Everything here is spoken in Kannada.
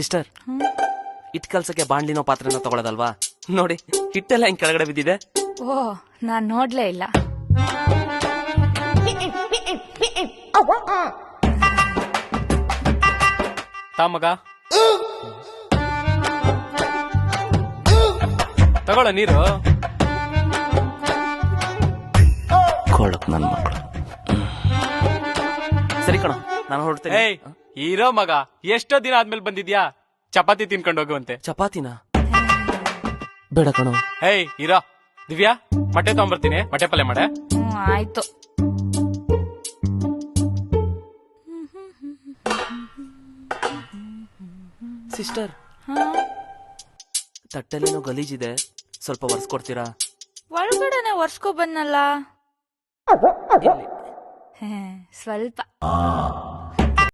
Sister, hit ಕಲ್ಸಕ್ಕೆ ಬಾಣ್ಲಿನೋ ಪಾತ್ರೆನೋ ತಗೊಳ್ಳೋದಲ್ವಾ? ನೋಡಿ, ಹಿಟ್ಟೆಲ್ಲ ಹಿಂಗ್ ಕೆಳಗಡೆ ಬಿದ್ದಿದೆ. ಓ, ನಾನ್ ನೋಡ್ಲೇ ಇಲ್ಲ. ಮಗ ತಗೊಳ ನೀರು. ಕೊಳಕ್ ನನ್ ಮಕ್ಕಳು. ಸರಿ ಕಣ, ನಾನು ಹೊರಡ್ತೇನೆ. ಏಯ್, ಇರೋ ಮಗ, ಎಷ್ಟೋ ದಿನ ಆದ್ಮೇಲೆ ಬಂದಿದ್ಯಾ? ಚಪಾತಿ ತಿನ್ಕೊಂಡು ಹೋಗುವಂತೆ. ಚಪಾತಿನ ಬೇಡ ಕಣೋ. ಏಯ್, ಇರೋ. ದಿವ್ಯಾ, ಮೊಟ್ಟೆ ತಗೊಂಬರ್ತೀನಿ, ಮೊಟ್ಟೆ ಪಲ್ಯ ಮಾಡೆ. ಆಯ್ತು. ಸಿಸ್ಟರ್, ತಟ್ಟೆಲ್ಲೇನೋ ಗಲೀಜಿದೆ, ಸ್ವಲ್ಪ ಒರೆಸ್ಕೊಡ್ತೀರಾ? ಒಳಗಡೆನೆ ಒರ್ಸ್ಕೊ ಬಂದಲ್ಲ. ಸ್ವಲ್ಪ